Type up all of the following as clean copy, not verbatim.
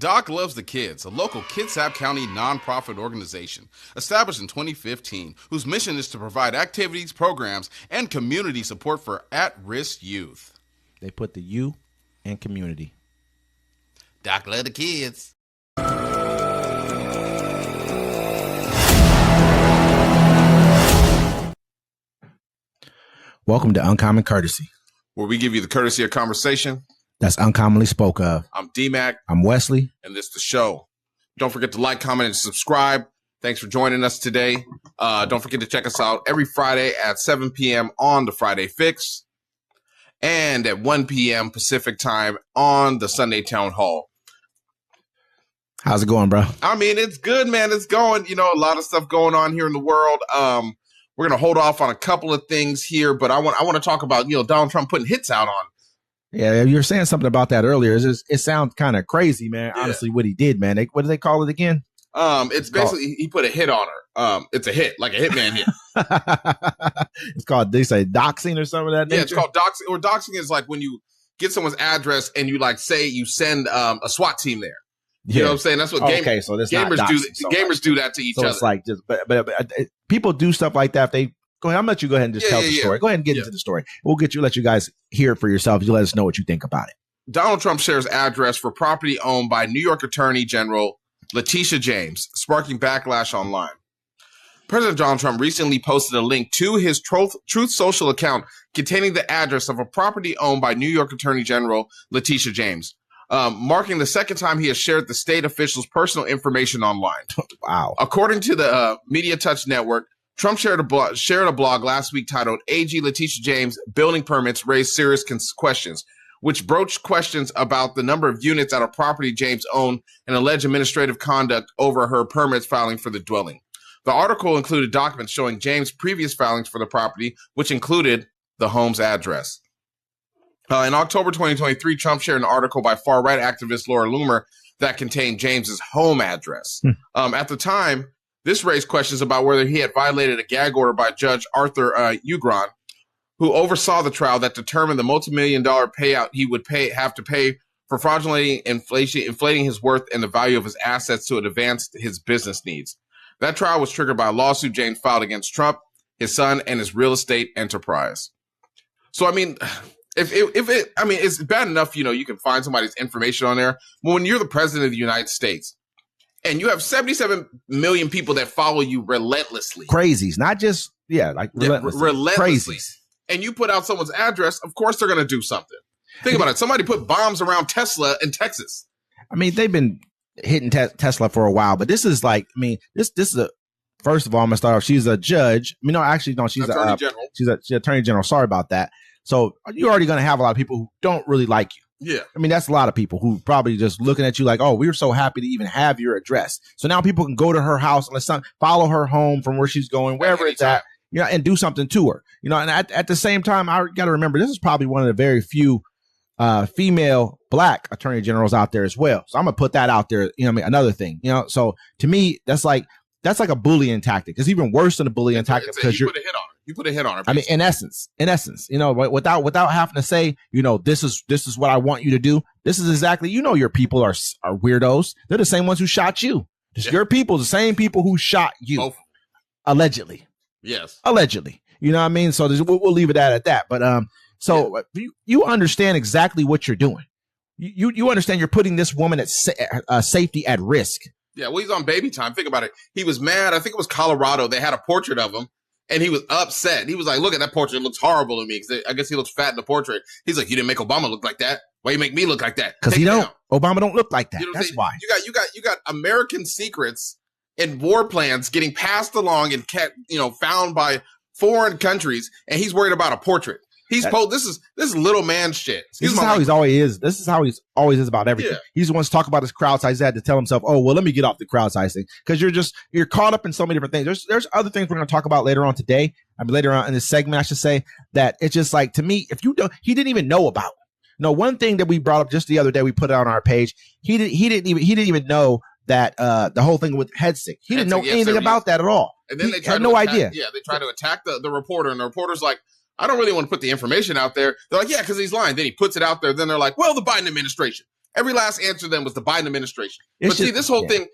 Doc Loves the Kids, a local Kitsap County nonprofit organization established in 2015, whose mission is to provide activities, programs, and community support for at-risk youth. They put the U in community. Doc Loves the Kids. Welcome to Uncommon Courtesy, where we give you the courtesy of conversation that's uncommonly spoke of. I'm D-Mac. I'm Wesley. And this is the show. Don't forget to like, comment, and subscribe. Thanks for joining us today. Don't forget to check us out every Friday at 7 p.m. on the Friday Fix and at 1 p.m. Pacific time on the Sunday Town Hall. How's it going, bro? I mean, it's good, man. It's going. You know, a lot of stuff going on here in the world. We're going to hold off on a couple of things here, but I want to talk about, Donald Trump putting hits out on. Yeah, you were saying something about that earlier. It sounds kind of crazy, man. Yeah. Honestly, what he did, man. What do they call it again? It's basically he put a hit on her. It's a hit, like a hitman hit. It's called, they say, doxing or something of that nature? Yeah, it's called doxing. Or doxing is like when you get someone's address and you say you send a SWAT team there. You know what I'm saying? That's what so gamers do. Gamers do that to each other. It's like just, but people do stuff like that. If they go ahead, I'm gonna let you go ahead and just tell the story. Go ahead and get into the story. We'll let you guys hear it for yourself. You let us know what you think about it. Donald Trump shares address for property owned by New York Attorney General Letitia James, sparking backlash online. President Donald Trump recently posted a link to his Truth Social account containing the address of a property owned by New York Attorney General Letitia James, marking the second time he has shared the state official's personal information online. Wow. According to the Media Touch Network, Trump shared a blog last week titled AG Letitia James Building Permits Raise Serious Questions, which broached questions about the number of units at a property James owned and alleged administrative conduct over her permits filing for the dwelling. The article included documents showing James' previous filings for the property, which included the home's address. In October 2023, Trump shared an article by far-right activist Laura Loomer that contained James's home address. At the time, this raised questions about whether he had violated a gag order by Judge Arthur Ugron, who oversaw the trial that determined the multi-million-dollar payout he would have to pay for fraudulently inflating his worth and the value of his assets to advance his business needs. That trial was triggered by a lawsuit James filed against Trump, his son, and his real estate enterprise. So, I mean, it's bad enough, you can find somebody's information on there. But when you're the president of the United States and you have 77 million people that follow you relentlessly. Crazies, not just, relentlessly. Crazies. And you put out someone's address, of course they're going to do something. Think about it. Somebody put bombs around Tesla in Texas. I mean, they've been hitting Tesla for a while, but this is this is a, first of all, I'm going to start off. She's a judge. She's Attorney General. She's Attorney General. Sorry about that. So you're already going to have a lot of people who don't really like you. Yeah. I mean, that's a lot of people who probably just looking at you like, oh, we're so happy to even have your address. So now people can go to her house and follow her home from where she's going, wherever it's at, and do something to her. And at the same time, I got to remember, this is probably one of the very few female black attorney generals out there as well. So I'm going to put that out there. Another thing, so to me, that's like a bullying tactic. It's even worse than a bullying tactic because you put a hit on her. You put a hit on her. Basically. I mean, in essence, without having to say, this is what I want you to do. This is exactly, your people are weirdos. They're the same ones who shot you. Your people, the same people who shot you. Both. Allegedly. Yes. Allegedly. You know what I mean? So we'll leave it at that. But you understand exactly what you're doing. You understand you're putting this woman at safety at risk. Yeah, well, he's on baby time. Think about it. He was mad. I think it was Colorado. They had a portrait of him, and he was upset. He was like, look at that portrait. It looks horrible to me because I guess he looks fat in the portrait. He's like, you didn't make Obama look like that. Why you make me look like that? Because he don't. Obama don't look like that. That's why. You got American secrets and war plans getting passed along and found by foreign countries, and he's worried about a portrait. This is little man shit. This is how he's always is. This is how he's always is about everything. Yeah. He's the one to talk about his crowd size. He had to tell himself, oh, well, let me get off the crowd size thing. Because you're caught up in so many different things. There's other things we're going to talk about later on today. Later on in this segment, I should say, that it's just like, to me, if you don't, he didn't even know about. No, one thing that we brought up just the other day, we put it on our page. He didn't even know that the whole thing with headstick. He didn't know anything about that at all. And then they had no idea. Yeah, they tried to attack the reporter, and the reporter's like, I don't really want to put the information out there. They're like, yeah, because he's lying. Then he puts it out there. Then they're like, well, the Biden administration. Every last answer then was the Biden administration. It's but see, this whole thing,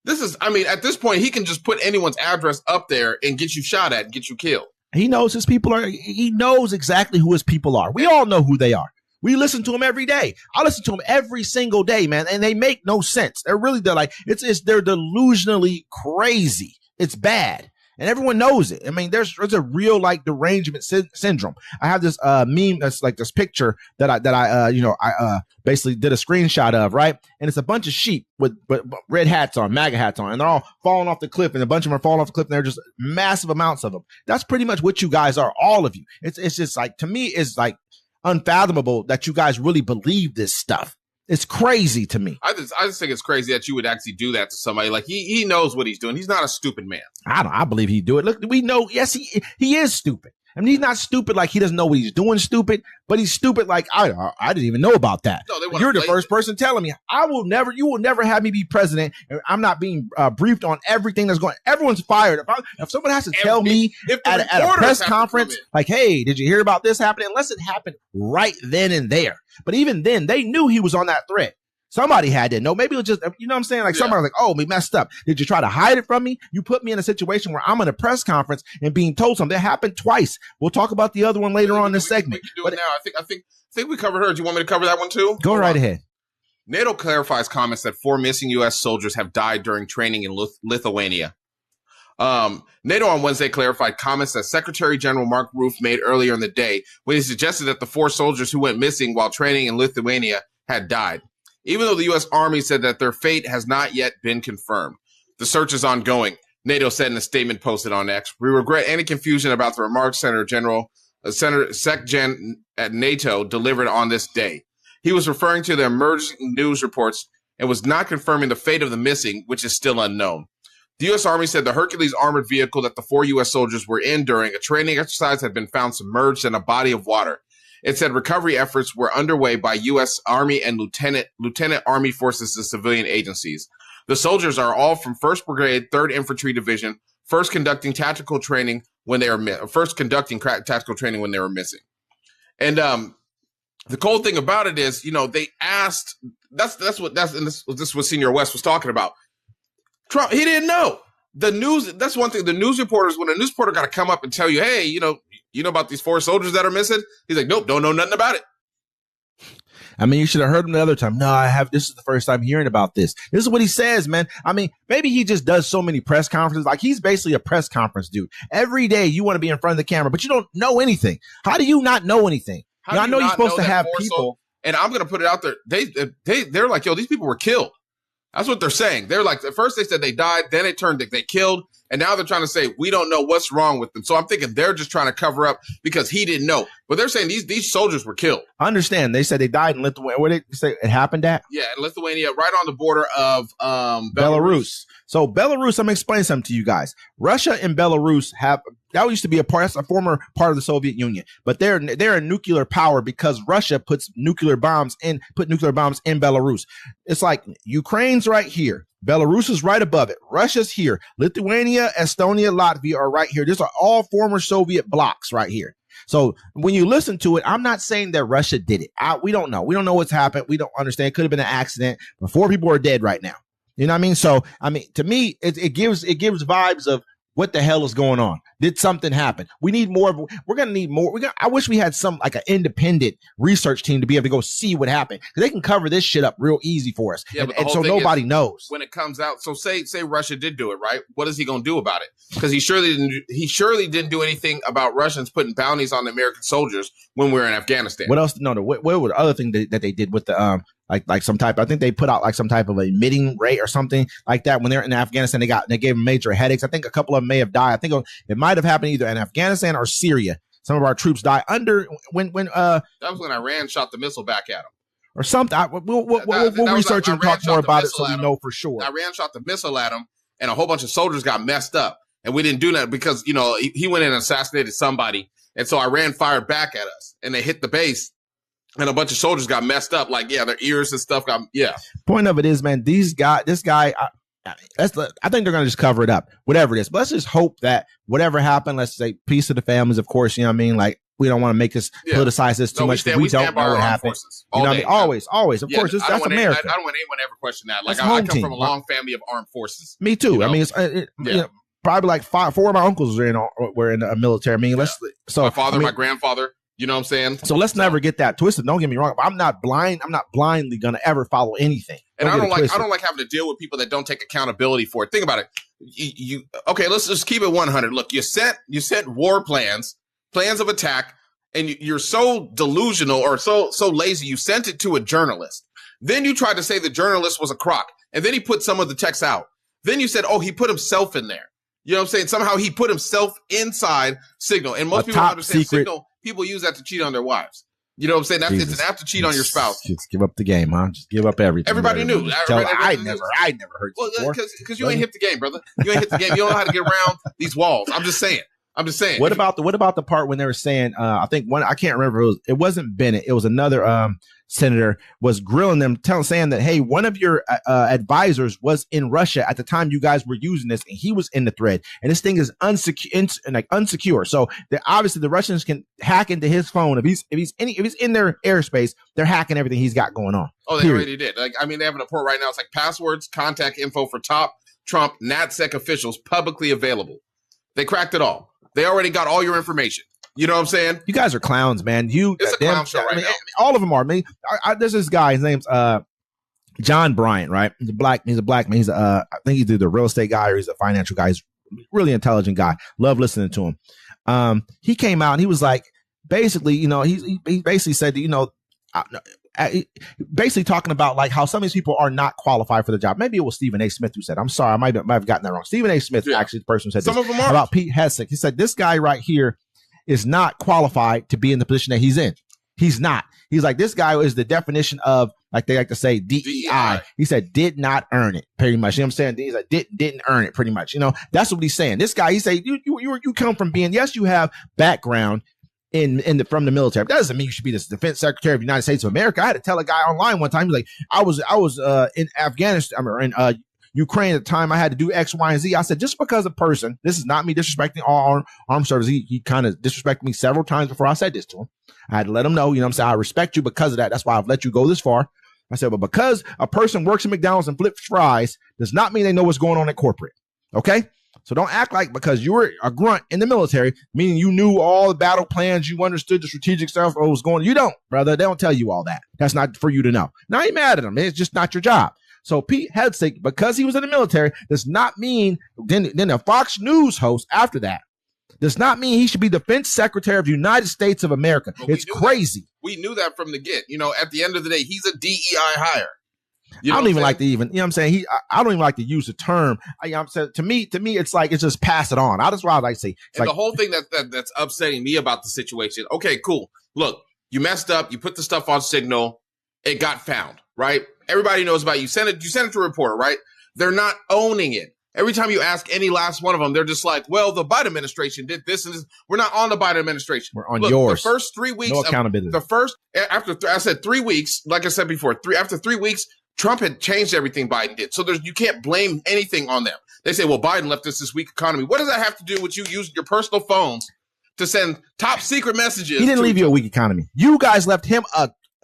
this is, I mean, at this point, he can just put anyone's address up there and get you shot at and get you killed. He knows his people are, he knows exactly who his people are. We all know who they are. We listen to him every day. I listen to him every single day, man, and they make no sense. They're like, they're delusionally crazy. It's bad. And everyone knows it. I mean, there's a real like derangement syndrome. I have this meme that's like this picture that I basically did a screenshot of, right? And it's a bunch of sheep with red hats on, MAGA hats on, and they're all falling off the cliff, and a bunch of them are falling off the cliff, and they're just massive amounts of them. That's pretty much what you guys are, all of you. It's just like, to me, it's like unfathomable that you guys really believe this stuff. It's crazy to me. I just think it's crazy that you would actually do that to somebody. Like he knows what he's doing. He's not a stupid man. I believe he'd do it. Look, we know. Yes, he is stupid. I mean, he's not stupid like he doesn't know what he's doing stupid, but he's stupid like I didn't even know about that. No, you're the first person telling me. You will never have me be president. And I'm not being briefed on everything that's going. Everyone's fired. If someone has to tell me at a press conference, like, hey, did you hear about this happening? Unless it happened right then and there. But even then, they knew he was on that thread. Somebody had to know. Maybe it was just, you know what I'm saying? Like somebody was like, oh, we messed up. Did you try to hide it from me? You put me in a situation where I'm in a press conference and being told something. That happened twice. We'll talk about the other one later on in this segment. We can do it now. I think we covered her. Do you want me to cover that one too? Go right ahead. NATO clarifies comments that 4 missing U.S. soldiers have died during training in Lithuania. NATO on Wednesday clarified comments that Secretary General Mark Rutte made earlier in the day when he suggested that the 4 soldiers who went missing while training in Lithuania had died. Even though the U.S. Army said that their fate has not yet been confirmed. The search is ongoing, NATO said in a statement posted on X. We regret any confusion about the remarks Sec Gen at NATO delivered on this day. He was referring to the emerging news reports and was not confirming the fate of the missing, which is still unknown. The U.S. Army said the Hercules armored vehicle that the 4 U.S. soldiers were in during a training exercise had been found submerged in a body of water. It said recovery efforts were underway by U.S. Army and Lieutenant Army forces and civilian agencies. The soldiers are all from 1st Brigade, 3rd Infantry Division, first conducting tactical training when they were missing. And the cool thing about it is, they asked. This is what Senior West was talking about. Trump, he didn't know. The news. That's one thing. The news reporters, when a news reporter got to come up and tell you, hey, you know about these 4 soldiers that are missing? He's like, nope, don't know nothing about it. I mean, you should have heard him the other time. No, this is the first time hearing about this. This is what he says, man. I mean, maybe he just does so many press conferences. Like, he's basically a press conference dude. Every day you want to be in front of the camera, but you don't know anything. How do you not know anything? I know you're supposed to have people. And I'm going to put it out there. They're like, yo, these people were killed. That's what they're saying. They're like, at first they said they died, then it turned they killed, and now they're trying to say we don't know what's wrong with them. So I'm thinking they're just trying to cover up because he didn't know. But they're saying these soldiers were killed. I understand. They said they died in Lithuania. Where did they say it happened at? Yeah, in Lithuania, right on the border of Belarus. So Belarus, I'm explaining something to you guys. Russia and Belarus that used to be that's a former part of the Soviet Union, but they're a nuclear power because Russia put nuclear bombs in Belarus. It's like Ukraine's right here. Belarus is right above it. Russia's here. Lithuania, Estonia, Latvia are right here. These are all former Soviet blocks right here. So when you listen to it, I'm not saying that Russia did it. We don't know. We don't know what's happened. We don't understand. It could have been an accident, but 4 people are dead right now. You know what I mean? So, I mean, to me, it gives vibes of what the hell is going on? Did something happen? We need more. We're going to need more. I wish we had some like an independent research team to be able to go see what happened. They can cover this shit up real easy for us. Yeah, and so nobody knows. When it comes out, so say Russia did do it, right? What is he going to do about it? Because he surely didn't do anything about Russians putting bounties on the American soldiers when we were in Afghanistan. What else? No. What were the other thing that they did with the like some type? I think they put out like some type of emitting rate or something like that when they're in Afghanistan. They gave them major headaches. I think a couple of them may have died. I think it might have happened either in Afghanistan or Syria. Some of our troops died when that was when Iran shot the missile back at them or something. We'll research and talk more about it so we know for sure. Iran shot the missile at them, and a whole bunch of soldiers got messed up, and we didn't do that because he went in and assassinated somebody, and so Iran fired back at us, and they hit the base. And a bunch of soldiers got messed up, like, their ears and stuff got, Point of it is, man, this guy, I think they're going to just cover it up, whatever it is. But let's just hope that whatever happened, let's say peace to the families, of course, you know what I mean? Like, we don't want to make this politicize this too much. We don't know what happened. You know what I mean? Always. Of course, that's America. I don't want anyone to ever question that. Like, I come from a long family of armed forces. Me too. You know? I mean, it's, probably like 4 of my uncles were in the military. I mean, so my father, my grandfather. You know what I'm saying? So let's never get that twisted. Don't get me wrong. I'm not blindly gonna ever follow anything. And I don't like having to deal with people that don't take accountability for it. Think about it. Okay, let's just keep it 100. Look, you set war plans of attack, and you're so delusional or so lazy. You sent it to a journalist. Then you tried to say the journalist was a crock, and then he put some of the text out. Then you said, oh, he put himself in there. You know what I'm saying? Somehow he put himself inside Signal, and most people don't understand Signal. People use that to cheat on their wives. You know what I'm saying? It's an app to cheat on your spouse. Just give up the game, huh? Just give up everything. Everybody knew. I never heard you because you ain't hit the game, brother. You ain't hit the game. You don't know how to get around these walls. I'm just saying. What about the part when they were saying? I think I can't remember. It wasn't Bennett. It was another senator was grilling them, saying that, hey, one of your advisors was in Russia at the time you guys were using this, and he was in the thread, and this thing is unsecure. So obviously the Russians can hack into his phone if he's in their airspace. They're hacking everything he's got going on. Oh, they already did. Like, I mean, they have an report right now. It's like passwords, contact info for top Trump NatSec officials publicly available. They cracked it all. They already got all your information. You know what I'm saying? You guys are clowns, man. It's a clown show right now. All of them are. There's this guy. His name's John Bryant, right? He's a black man. I think he's either a real estate guy or he's a financial guy. He's a really intelligent guy. Love listening to him. He came out and he was like, basically, he basically said that, basically talking about like how some of these people are not qualified for the job. Maybe it was Stephen A. Smith who said, I'm sorry, I might have gotten that wrong. Stephen A. Smith, actually, the person who said some of them are. About Pete Hegseth. He said, this guy right here is not qualified to be in the position that he's in. He's not. He's like, this guy is the definition of, like they like to say, DEI. He said, did not earn it, pretty much. You know what I'm saying? He's like, didn't earn it, pretty much. That's what he's saying. This guy, he said, you come from being, yes, you have background from the military. But that doesn't mean you should be the defense secretary of the United States of America. I had to tell a guy online one time, he's like, I was in Afghanistan, or in Ukraine at the time. I had to do X, Y, and Z. I said, just because a person, this is not me disrespecting all armed services. He kind of disrespected me several times before I said this to him. I had to let him know, I'm saying, I respect you because of that. That's why I've let you go this far. I said, but because a person works at McDonald's and flips fries does not mean they know what's going on at corporate. Okay? So don't act like because you were a grunt in the military, meaning you knew all the battle plans, you understood the strategic stuff, what was going on. You don't, brother. They don't tell you all that. That's not for you to know. Now you're mad at them. It's just not your job. So Pete Hegseth, because he was in the military, does not mean, then a Fox News host after that, does not mean he should be defense secretary of the United States of America. It's crazy. We knew that from the get. At the end of the day, he's a DEI hire. I don't even like to even, what I'm saying? I don't even like to use the term. I'm saying to me, it's like, it's just pass it on. That's why I like to say. The whole thing that's upsetting me about the situation. Okay, cool. Look, you messed up. You put the stuff on Signal. It got found, right? Everybody knows about it. You sent it to a reporter, right? They're not owning it. Every time you ask any last one of them, they're just like, well, the Biden administration did this and this. We're not on the Biden administration. We're on yours. The first 3 weeks. No accountability. I said 3 weeks, like I said before, after 3 weeks, Trump had changed everything Biden did. So you can't blame anything on them. They say, well, Biden left us this weak economy. What does that have to do with you using your personal phones to send top secret messages? He didn't leave you a weak economy. You guys left him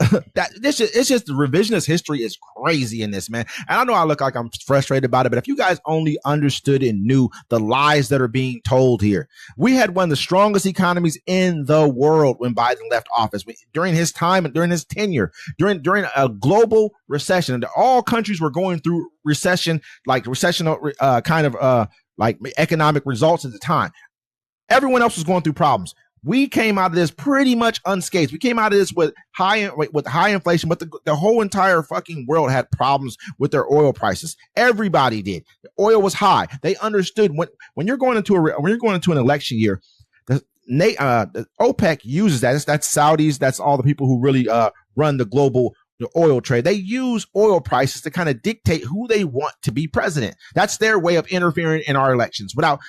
it's just the revisionist history is crazy in this, man. And I know I look like I'm frustrated about it, but if you guys only understood and knew the lies that are being told here, we had one of the strongest economies in the world when Biden left office. During his time and during his tenure, during a global recession, and all countries were going through recession, like economic results at the time. Everyone else was going through problems. We came out of this pretty much unscathed. We came out of this with high inflation, but the whole entire fucking world had problems with their oil prices. Everybody did. The oil was high. They understood when you're going into an election year, the OPEC uses that. That's Saudis. That's all the people who really run the global oil trade. They use oil prices to kind of dictate who they want to be president. That's their way of interfering in our elections. Without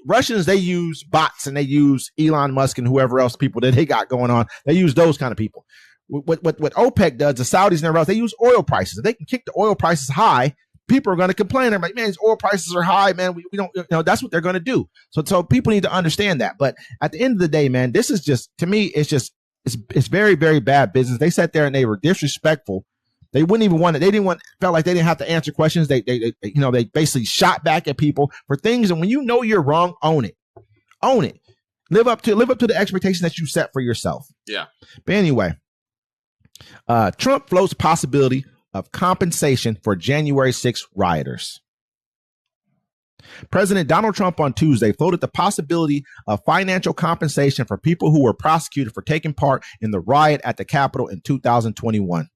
Russians, they use bots and they use Elon Musk and whoever else people that they got going on. They use those kind of people. What OPEC does, the Saudis and everybody else, they use oil prices. If they can kick the oil prices high, people are going to complain. They're like, man, these oil prices are high, man. We don't, that's what they're going to do. So people need to understand that. But at the end of the day, man, this is just, to me, it's very, very bad business. They sat there and they were disrespectful. They wouldn't even want it. Felt like they didn't have to answer questions. They basically shot back at people for things. And when you know you're wrong, own it. Own it. Live up to the expectations that you set for yourself. Yeah. But anyway, Trump floats possibility of compensation for January 6th rioters. President Donald Trump on Tuesday floated the possibility of financial compensation for people who were prosecuted for taking part in the riot at the Capitol in 2021.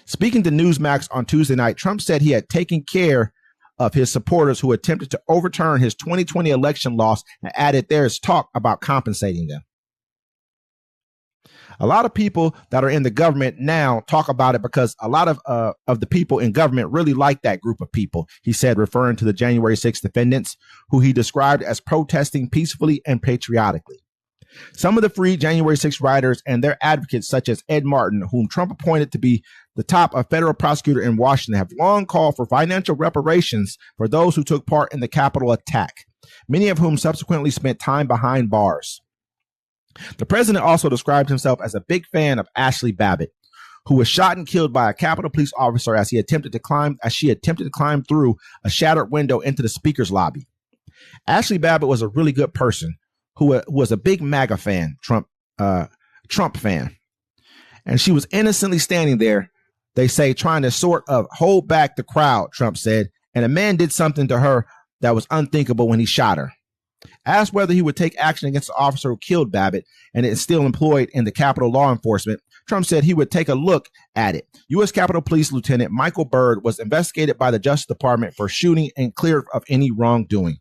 Speaking to Newsmax on Tuesday night, Trump said he had taken care of his supporters who attempted to overturn his 2020 election loss and added there is talk about compensating them. A lot of people that are in the government now talk about it because a lot of the people in government really like that group of people, he said, referring to the January 6th defendants, who he described as protesting peacefully and patriotically. Some of the free January 6th rioters and their advocates, such as Ed Martin, whom Trump appointed to be the top federal prosecutor in Washington, have long called for financial reparations for those who took part in the Capitol attack, many of whom subsequently spent time behind bars. The president also described himself as a big fan of Ashley Babbitt, who was shot and killed by a Capitol police officer as she attempted to climb through a shattered window into the speaker's lobby. Ashley Babbitt was a really good person who was a big MAGA fan, Trump fan. And she was innocently standing there, they say, trying to sort of hold back the crowd, Trump said. And a man did something to her that was unthinkable when he shot her. Asked whether he would take action against the officer who killed Babbitt and is still employed in the Capitol law enforcement, Trump said he would take a look at it. U.S. Capitol Police Lieutenant Michael Byrd was investigated by the Justice Department for shooting and cleared of any wrongdoing.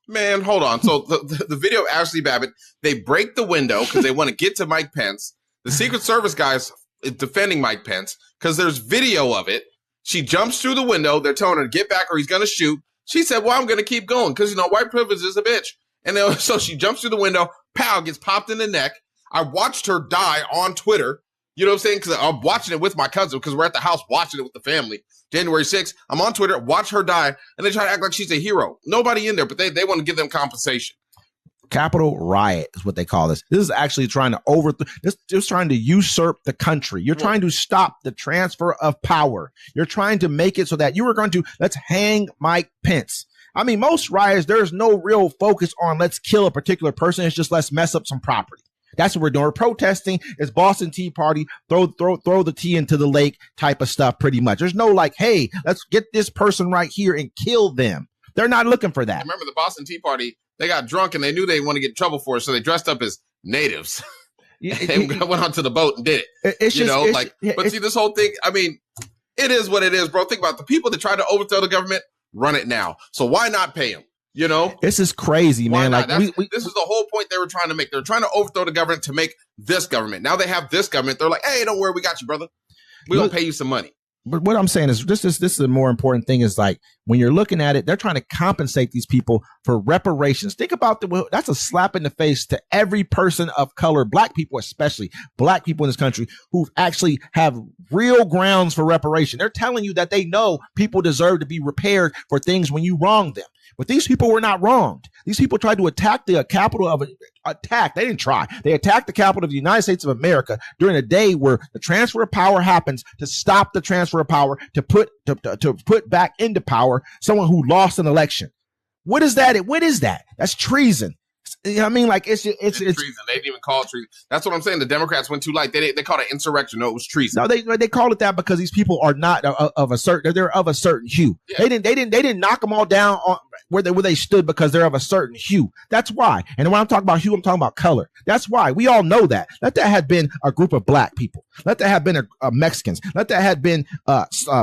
Man, hold on. So the video of Ashley Babbitt, they break the window because they want to get to Mike Pence. The Secret Service guys is defending Mike Pence because there's video of it. She jumps through the window. They're telling her to get back or he's going to shoot. She said, well, I'm going to keep going because, white privilege is a bitch. And then, so she jumps through the window, pow, gets popped in the neck. I watched her die on Twitter. You know what I'm saying? Because I'm watching it with my cousin because we're at the house watching it with the family. January 6th, I'm on Twitter, watch her die, and they try to act like she's a hero. Nobody in there, but they want to give them compensation. Capitol riot is what they call this. This is actually trying to trying to usurp the country. You're trying to stop the transfer of power. You're trying to make it so that you are going to, let's hang Mike Pence. I mean, most riots, there's no real focus on let's kill a particular person. It's just let's mess up some property. That's what we're doing. We're protesting. It's Boston Tea Party. Throw the tea into the lake type of stuff pretty much. There's no like, hey, let's get this person right here and kill them. They're not looking for that. Remember the Boston Tea Party, they got drunk and they knew they want to get in trouble for it, so they dressed up as natives. They went onto the boat and did it. But see, this whole thing, I mean, it is what it is, bro. Think about the people that try to overthrow the government, run it now. So why not pay them? This is crazy, man. Like this is the whole point they were trying to make. They're trying to overthrow the government to make this government. Now they have this government. They're like, hey, don't worry, we got you, brother. We're gonna pay you some money. But what I'm saying is this is the more important thing is like when you're looking at it, they're trying to compensate these people for reparations. Think about that's a slap in the face to every person of color, black people, especially black people in this country who actually have real grounds for reparation. They're telling you that they know people deserve to be repaired for things when you wrong them. But these people were not wronged. These people tried to attack the Capitol of attack. They didn't try. They attacked the Capitol of the United States of America during a day where the transfer of power happens to stop the transfer of power, to put back into power someone who lost an election. What is that? What is that? That's treason. You know what I mean? Like it's treason. They didn't even call it treason. That's what I'm saying. The Democrats went too light. They called it insurrection. No, it was treason. No, they called it that because these people are not of a certain. They're of a certain hue. Yeah. They didn't knock them all down on where they stood because they're of a certain hue. That's why. And when I'm talking about hue, I'm talking about color. That's why. We all know that. Let that have been a group of black people. Let that have been a Mexicans. Let that have been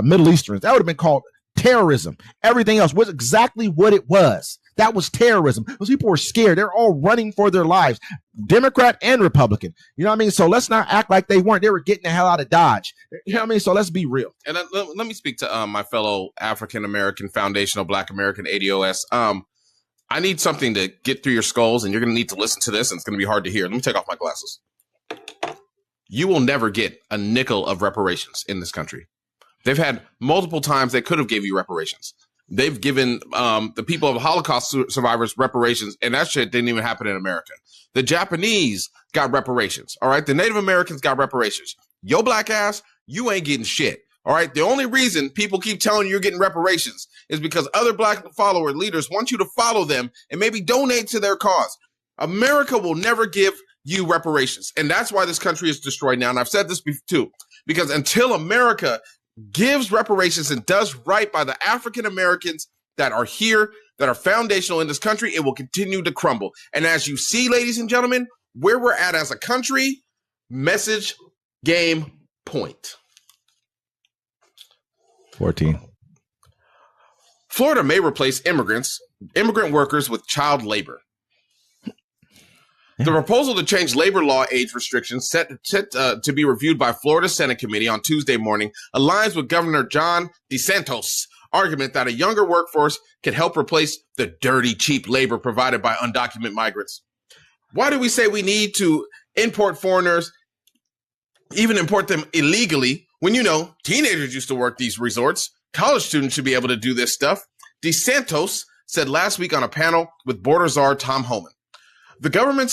Middle Easterns. That would have been called terrorism. Everything else was exactly what it was. That was terrorism. Those people were scared. They're all running for their lives, Democrat and Republican. You know what I mean? So let's not act like they weren't. They were getting the hell out of Dodge. You know what I mean? So let's be real. And let me speak to my fellow African-American foundational Black American ADOS. I need something to get through your skulls, and you're going to need to listen to this, and it's going to be hard to hear. Let me take off my glasses. You will never get a nickel of reparations in this country. They've had multiple times they could have gave you reparations. They've given the people of Holocaust survivors reparations, and that shit didn't even happen in America. The Japanese got reparations, all right? The Native Americans got reparations. Yo black ass, you ain't getting shit, all right? The only reason people keep telling you you're getting reparations is because other black follower leaders want you to follow them and maybe donate to their cause. America will never give you reparations, and that's why this country is destroyed now, and I've said this too, because until America gives reparations and does right by the African Americans that are here, that are foundational in this country, it will continue to crumble. And as you see, ladies and gentlemen, where we're at as a country, message, game, point. 14. Florida may replace immigrant workers with child labor. The proposal to change labor law age restrictions set to be reviewed by Florida Senate Committee on Tuesday morning aligns with Governor Ron DeSantis' argument that a younger workforce could help replace the dirty, cheap labor provided by undocumented migrants. Why do we say we need to import foreigners, even import them illegally, when, teenagers used to work these resorts? College students should be able to do this stuff. DeSantis said last week on a panel with border czar Tom Homan. The governor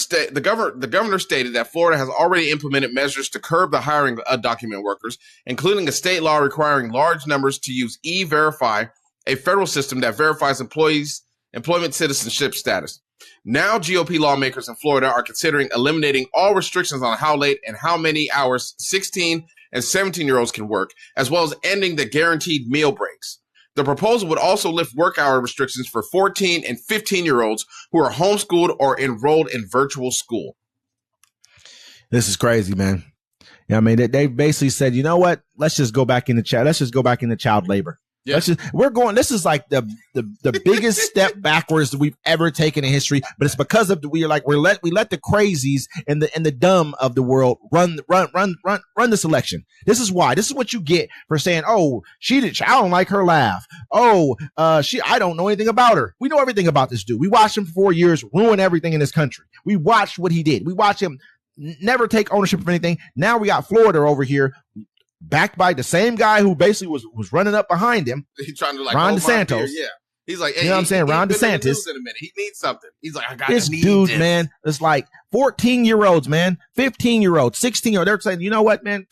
stated that Florida has already implemented measures to curb the hiring of undocumented workers, including a state law requiring large numbers to use E-Verify, a federal system that verifies employment citizenship status. Now, GOP lawmakers in Florida are considering eliminating all restrictions on how late and how many hours 16 and 17-year-olds can work, as well as ending the guaranteed meal breaks. The proposal would also lift work hour restrictions for 14 and 15-year-olds who are homeschooled or enrolled in virtual school. This is crazy, man. Yeah, I mean, they basically said, you know what? Let's just go back into child. Let's just go back into child labor. Yeah. This is like the biggest step backwards that we've ever taken in history, but it's because of we let the crazies and the dumb of the world run this election. This is why. This is what you get for saying, oh, I don't like her laugh. Oh, I don't know anything about her. We know everything about this dude. We watched him for 4 years ruin everything in this country. We watched what he did. We watched him never take ownership of anything. Now we got Florida over here, backed by the same guy who basically was running up behind him. He's trying to Ron DeSantis. Yeah. He's like, hey, you know what I'm saying? Ron DeSantis. In a minute. He needs something. He's like, I got this dude, this. Man. It's like 14-year-olds, man, 15-year-olds, 16-year-olds. They're saying, you know what, man?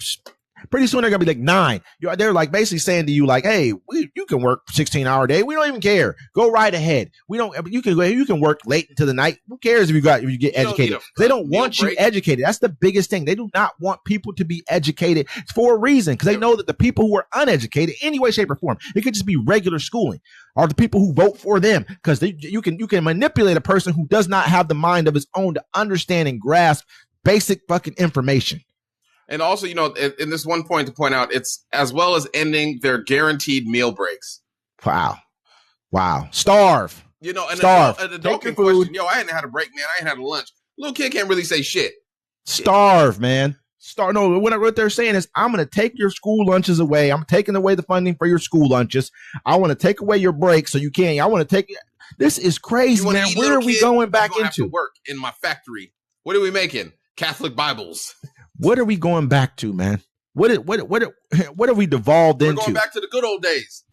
Pretty soon they're gonna be like 9. They're like basically saying to you, like, hey, you can work 16-hour day. We don't even care. Go right ahead. We don't. You can work late into the night. Who cares if you get educated? They don't want you educated. That's the biggest thing. They do not want people to be educated for a reason, because they know that the people who are uneducated, any way, shape, or form, it could just be regular schooling, are the people who vote for them, because you can manipulate a person who does not have the mind of his own to understand and grasp basic fucking information. And also, in this one point to point out, it's as well as ending their guaranteed meal breaks. Wow. Starve. Starve. An adult can question, I hadn't had a break, man. I ain't had a lunch. Little kid can't really say shit. Starve, man. No, what they're saying is, I'm going to take your school lunches away. I'm taking away the funding for your school lunches. I want to take away your breaks so you can't. I want to take. This is crazy, man. Where are we going back into? Have to work in my factory. What are we making? Catholic Bibles. What are we going back to, man? What are we devolved into? We're going back to the good old days.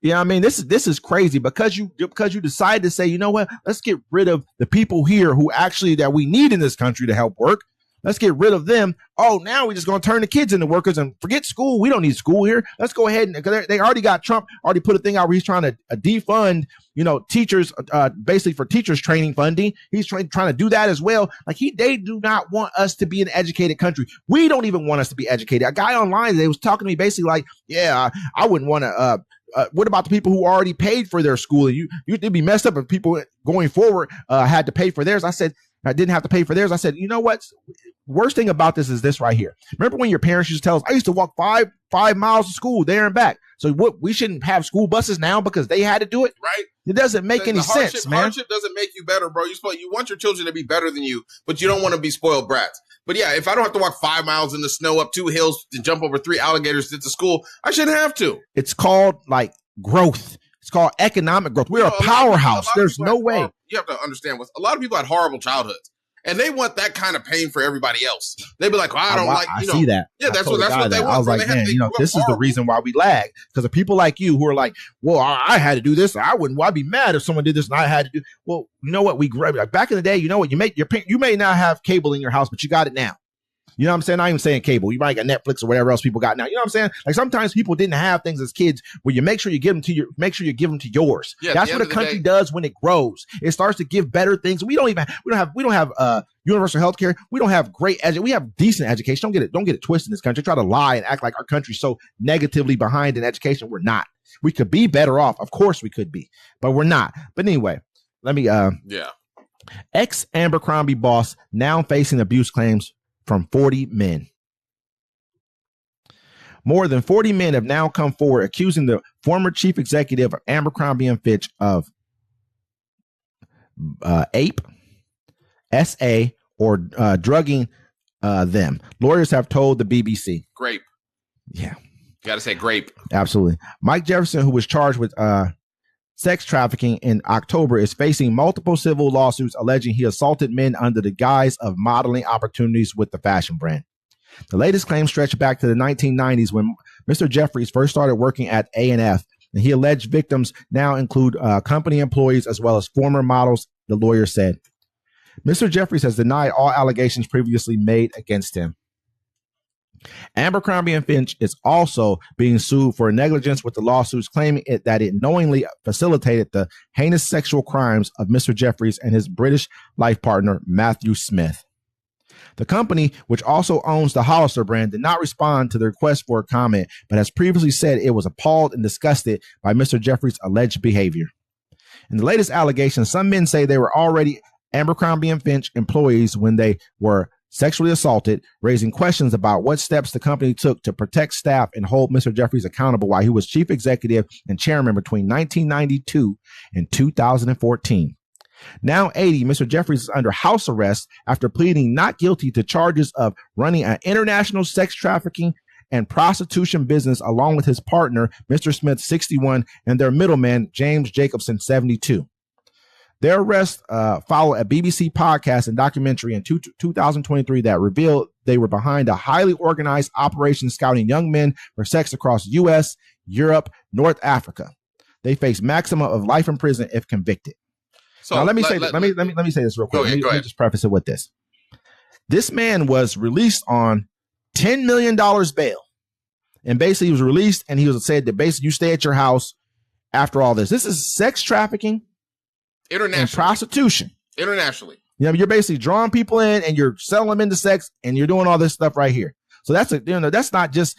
Yeah, I mean, this is crazy because you decide to say, you know what? Let's get rid of the people here who actually that we need in this country to help work. Let's get rid of them. Oh, now we're just going to turn the kids into workers and forget school. We don't need school here. Let's go ahead and, because they already got Trump already put a thing out where he's trying to defund, teachers, basically for teachers training funding. He's trying to do that as well. Like they do not want us to be an educated country. We don't even want us to be educated. A guy online today was talking to me basically like, yeah, I wouldn't want to, what about the people who already paid for their schooling? It'd be messed up if people going forward had to pay for theirs. I said, I didn't have to pay for theirs. I said, you know what? Worst thing about this is this right here. Remember when your parents used to tell us, I used to walk five miles to school there and back. So what, we shouldn't have school buses now because they had to do it? Right. It doesn't make any sense, man. Hardship doesn't make you better, bro. You want your children to be better than you, but you don't want to be spoiled brats. But yeah, if I don't have to walk 5 miles in the snow up 2 hills and jump over 3 alligators to get to school, I shouldn't have to. It's called like growth. It's called economic growth. We're a powerhouse. There's no way. You have to understand a lot of people had horrible childhoods. And they want that kind of pain for everybody else. They'd be like, well, I see that. Yeah, that's what they want. I was like, man, this is the reason why we lag. Because of people like you who are like, well, I had to do this. I'd be mad if someone did this and I had to do. Well, you know what? Like back in the day, you know what? You may not have cable in your house, but you got it now. You know what I'm saying? Not even saying cable. You might get Netflix or whatever else people got now. You know what I'm saying? Like sometimes people didn't have things as kids where you make sure you give them to yours. Yeah, that's what a country does when it grows. It starts to give better things. We don't have universal health care. We don't have we have decent education. Don't get it twisted in this country. Try to lie and act like our country's so negatively behind in education. We're not. We could be better off. Of course we could be, but we're not. But anyway, let me ex Abercrombie boss now facing abuse claims from 40 men. More than 40 men have now come forward accusing the former chief executive of Abercrombie & Fitch of ape, SA, or drugging them. Lawyers have told the BBC. Grape. Yeah. You got to say grape. Absolutely. Mike Jefferson, who was charged with sex trafficking in October, is facing multiple civil lawsuits alleging he assaulted men under the guise of modeling opportunities with the fashion brand. The latest claims stretch back to the 1990s when Mr. Jeffries first started working at A&F, and he alleged victims now include company employees as well as former models, the lawyer said. Mr. Jeffries has denied all allegations previously made against him. Abercrombie & Fitch is also being sued for negligence with the lawsuits claiming that it knowingly facilitated the heinous sexual crimes of Mr. Jeffries and his British life partner, Matthew Smith. The company, which also owns the Hollister brand, did not respond to the request for a comment, but has previously said it was appalled and disgusted by Mr. Jeffries' alleged behavior. In the latest allegations, some men say they were already Abercrombie & Fitch employees when they were sexually assaulted, raising questions about what steps the company took to protect staff and hold Mr. Jeffries accountable while he was chief executive and chairman between 1992 and 2014. Now 80, Mr. Jeffries is under house arrest after pleading not guilty to charges of running an international sex trafficking and prostitution business along with his partner, Mr. Smith, 61, and their middleman, James Jacobson, 72. Their arrest followed a BBC podcast and documentary in 2023 that revealed they were behind a highly organized operation scouting young men for sex across U.S., Europe, North Africa. They face maximum of life in prison if convicted. So now let me say this real quick. Let me just preface it with this. This man was released on $10 million bail, and basically he was released, and he was said that basically you stay at your house after all this. This is sex trafficking. And prostitution internationally. You know, you're basically drawing people in and you're selling them into sex and you're doing all this stuff right here. So that's that's not just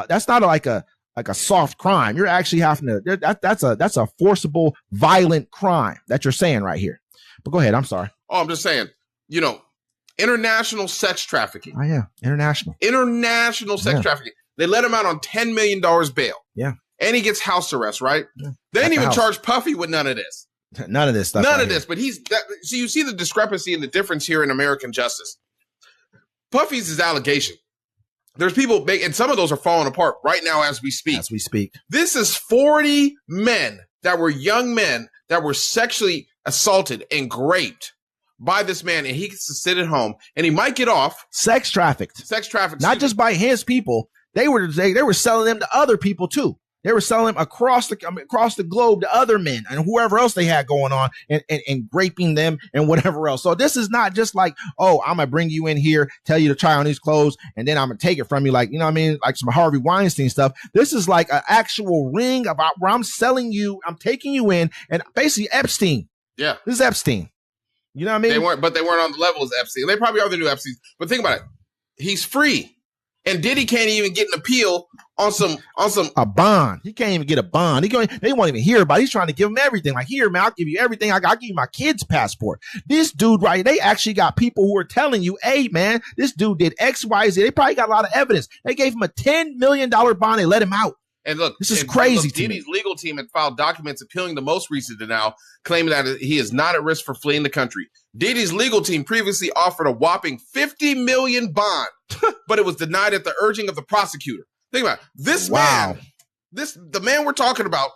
that's not like a soft crime. You're actually having to that's a forcible violent crime that you're saying right here. But go ahead. I'm sorry. Oh, I'm just saying, international sex trafficking. Oh yeah, international sex trafficking. They let him out on $10 million bail. Yeah, and he gets house arrest. Right? Yeah. They didn't even charge Puffy with none of this. None of this stuff. None of this, but so you see the discrepancy and the difference here in American justice. Puffy's his allegation. There's people, and some of those are falling apart right now as we speak. This is 40 men that were young men that were sexually assaulted and raped by this man, and he gets to sit at home, and he might get off. Sex trafficked. Not just by his people. They were selling them to other people too. They were selling them across the globe to other men and whoever else they had going on and raping them and whatever else. So this is not just like, oh, I'm going to bring you in here, tell you to try on these clothes, and then I'm going to take it from you like, you know what I mean? Like some Harvey Weinstein stuff. This is like an actual ring about where I'm selling you, I'm taking you in, and basically Epstein. Yeah. This is Epstein. You know what I mean? They weren't on the level as Epstein. They probably are the new Epstein. But think about it. He's free. And Diddy can't even get an appeal on a bond. He can't even get a bond. They won't even hear about it. He's trying to give him everything. Like, here, man, I'll give you everything. I'll give you my kid's passport. This dude, right? They actually got people who are telling you, hey, man, this dude did X, Y, Z. They probably got a lot of evidence. They gave him a $10 million bond. They let him out. And look, this is crazy. Diddy's legal team had filed documents appealing the most recent denial, claiming that he is not at risk for fleeing the country. Diddy's legal team previously offered a whopping $50 million bond, but it was denied at the urging of the prosecutor. Think about it. This man, the man we're talking about,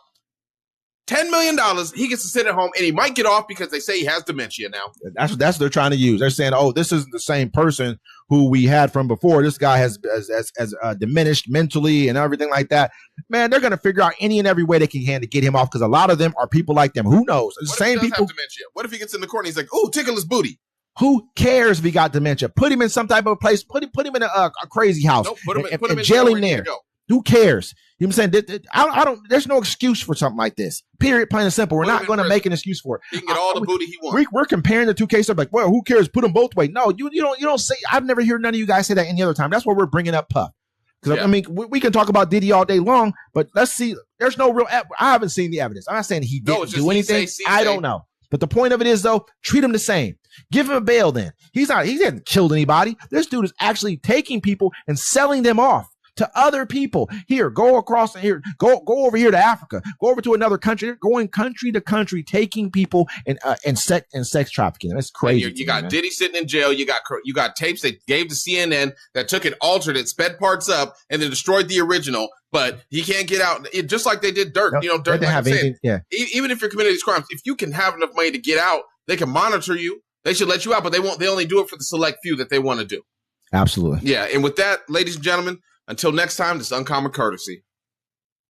$10 million, he gets to sit at home, and he might get off because they say he has dementia now. That's what they're trying to use. They're saying, oh, this isn't the same person who we had from before. This guy has diminished mentally and everything like that. Man, they're going to figure out any and every way they can to get him off, because a lot of them are people like them. Who knows? The same people have dementia. What if he gets in the court and he's like, "Oh, tickle his booty"? Who cares if he got dementia? Put him in some type of place. Put him in a crazy house. Nope, put him in jail him there. Who cares? You know what I'm saying? I don't. There's no excuse for something like this. Period. Plain and simple. We're not going to make an excuse for it. He can get all the booty he wants. We're comparing the two cases. Like, well, who cares? Put them both away. No, you don't say. I've never heard none of you guys say that any other time. That's why we're bringing up Puff. Because I mean, we can talk about Diddy all day long, but let's see. There's no real. I haven't seen the evidence. I'm not saying he didn't do anything. I don't know. But the point of it is, though, treat him the same. Give him a bail. Then he hasn't killed anybody. This dude is actually taking people and selling them off to other people. Here, go across here, go over here to Africa, go over to another country. They're going country to country, taking people and sex trafficking. That's crazy. You got Diddy sitting in jail. You got tapes they gave to CNN that took it, altered it, sped parts up, and then destroyed the original. But he can't get out. Just like they did Dirk. Nope, Dirk, like I'm saying, even if you're committing these crimes, if you can have enough money to get out, they can monitor you. They should let you out, but they won't. They only do it for the select few that they want to do. Absolutely. Yeah. And with that, ladies and gentlemen, until next time, this is Uncommon Courtesy.